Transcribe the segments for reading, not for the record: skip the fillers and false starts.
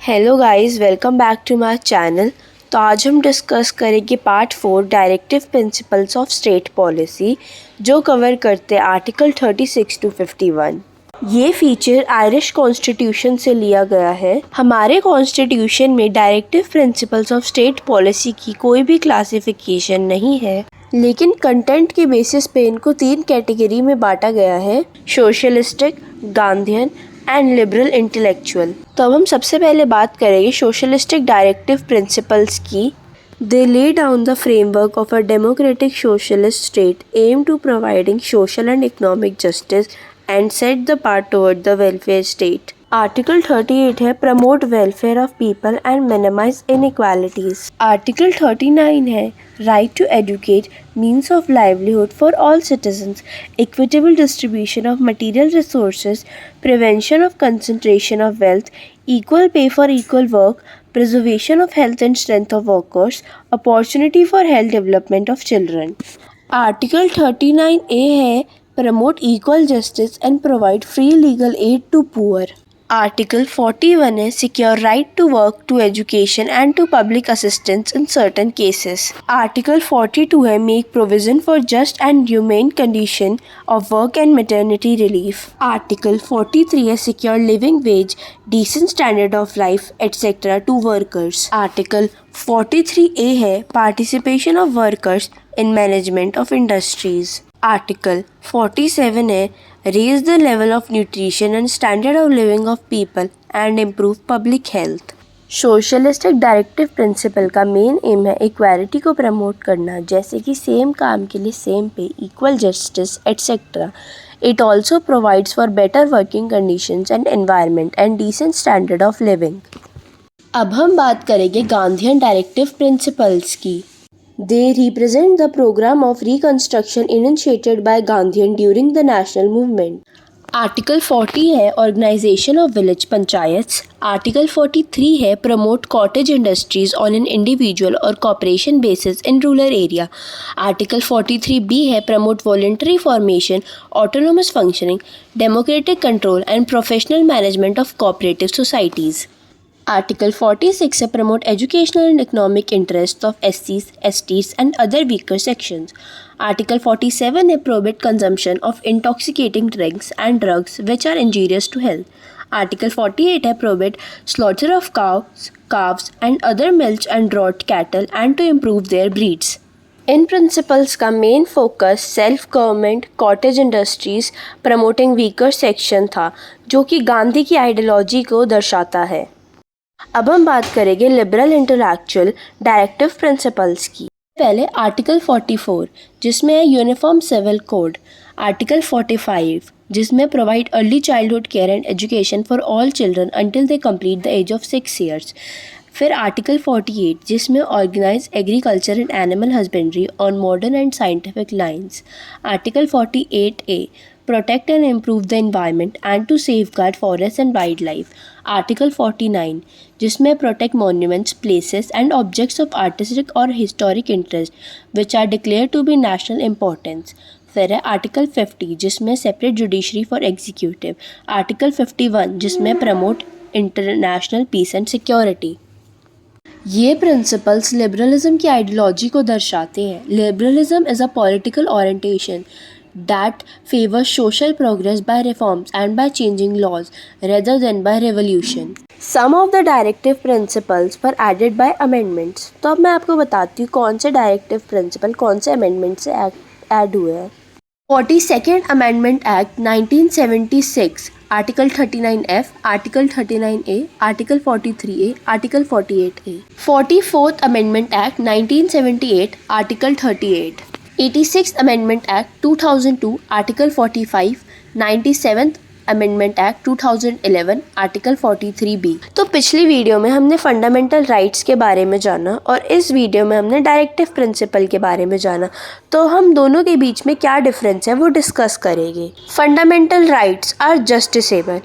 Hello guys, welcome back to my channel. तो आज हम डिस्कस करेंगे part 4 directive principles of state policy, जो कवर करते हैं आर्टिकल 36 टू 51। ये फीचर आयरिश कॉन्स्टिट्यूशन से लिया गया है। हमारे कॉन्स्टिट्यूशन में directive principles of state policy की कोई भी क्लासिफिकेशन नहीं है, लेकिन कंटेंट के बेसिस पे इनको 3 कैटेगरी में बांटा गया है: socialistic, Gandhian and liberal intellectual. तो अब हम सबसे पहले बात करेंगे सोशलिस्टिक डायरेक्टिव प्रिंसिपल्स की। They lay down the framework of a democratic socialist state aimed to providing social and economic justice and set the path toward the welfare state. Article 38 है promote welfare of people and minimise inequalities. Article 39 है right to educate, means of livelihood for all citizens, equitable distribution of material resources, prevention of concentration of wealth, equal pay for equal work, preservation of health and strength of workers, opportunity for health development of children. Article 39A है promote equal justice and provide free legal aid to poor. Article 41 है secure right to work, to education and to public assistance in certain cases. Article 42 है make provision for just and humane condition of work and maternity relief. Article 43 है secure living wage, decent standard of life etc. to workers. Article 43A है participation of workers in management of industries. Article 47 है raise the level of nutrition and standard of living of people and improve public health. Socialistic directive principle का main aim है equality को promote करना, जैसे कि same काम के लिए same pay, equal justice etcetera. It also provides for better working conditions and environment and decent standard of living. अब हम बात करेंगे गांधीयन डायरेक्टिव प्रिंसिपल्स की. They represent the program of reconstruction initiated by Gandhian during the national movement. Article 40 है organisation of village panchayats. Article 43 है promote cottage industries on an individual और cooperation basis in rural area. Article 43B है promote voluntary formation, autonomous functioning, democratic control and professional management of cooperative societies. Article 46 है promote educational and economic interests of SCs, STs and other weaker sections. Article 47 है prohibit consumption of intoxicating drinks and drugs which are injurious to health. Article 48 है prohibit slaughter of calves and other milch and draught cattle and to improve their breeds. इन principles का main focus self government, cottage industries, promoting weaker section था, जो कि गांधी की ideology को दर्शाता है. अब हम बात करेंगे लिबरल इंटेलेक्चुअल डायरेक्टिव प्रिंसिपल्स की. पहले आर्टिकल 44 जिसमें है यूनिफॉर्म सिविल कोड. आर्टिकल 45 जिसमें provide early childhood care and education for all children until they complete the age of 6 years. फिर आर्टिकल 48 जिसमें organise agriculture and animal husbandry on modern and scientific lines. Article 48A protect and improve the environment and to safeguard forests and wildlife. Article 49 जिसमें protect monuments, places and objects of artistic or historic interest which are declared to be national importance. फिर है article 50 जिसमें separate judiciary for executive. Article 51 जिसमें promote international peace and security. ये principles liberalism की ideology को दर्शाते हैं. Liberalism is a political orientation that favors social progress by reforms and by changing laws rather than by revolution. Some of the directive principles were added by amendments. तो अब मैं आपको बताती हूँ कौन से डायरेक्टिव प्रिंसिपल कौन से अमेंडमेंट से ऐड हुए हैं. 42nd Amendment Act 1976, article 39F, article 39A, article 43A, article 48A. 44th Amendment Act 1978, article 38. 86th Amendment Act 2002, Article 45, 97th Amendment Act 2011, Article 43B. तो पिछली वीडियो में हमने फंडामेंटल राइट्स के बारे में जाना और इस वीडियो में हमने डायरेक्टिव प्रिंसिपल के बारे में जाना. तो हम दोनों के बीच में क्या डिफरेंस है वो डिस्कस करेंगे. Fundamental rights are justiciable.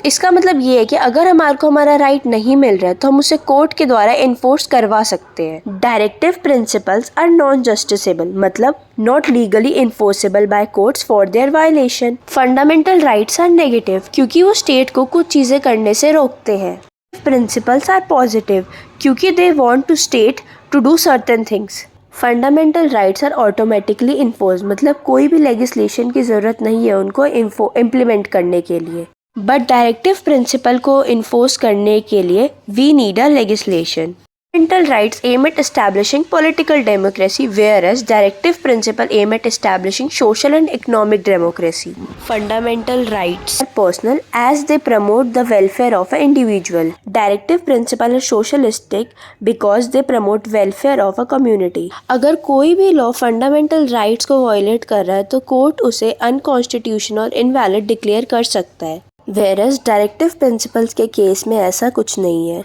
इसका मतलब ये है कि अगर हमारे को हमारा राइट नहीं मिल रहा है तो हम उसे कोर्ट के द्वारा इन्फोर्स करवा सकते हैं. Directive principles are non justiciable, मतलब not legally enforceable by courts for their violation. Fundamental rights are negative क्योंकि वो स्टेट को कुछ चीज़ें करने से रोकते हैं. Principles are positive क्योंकि they want to state to do certain things. Fundamental rights are automatically enforce, मतलब कोई भी लेजिस्लेशन की ज़रूरत नहीं है उनको इम्प्लीमेंट करने के लिए. बट डायरेक्टिव प्रिंसिपल को इन्फोर्स करने के लिए we need a legislation. Fundamental rights aim at establishing political democracy, whereas directive principles aim at establishing social and economic democracy. Fundamental rights are personal as they promote the welfare of an individual. Directive principles are socialistic because they promote welfare of a community. अगर कोई भी law fundamental rights को violet कर रहा है तो court उसे unconstitutional और इनवैलिड डिक्लेयर कर सकता है. Whereas डायरेक्टिव प्रिंसिपल्स के केस में ऐसा कुछ नहीं है.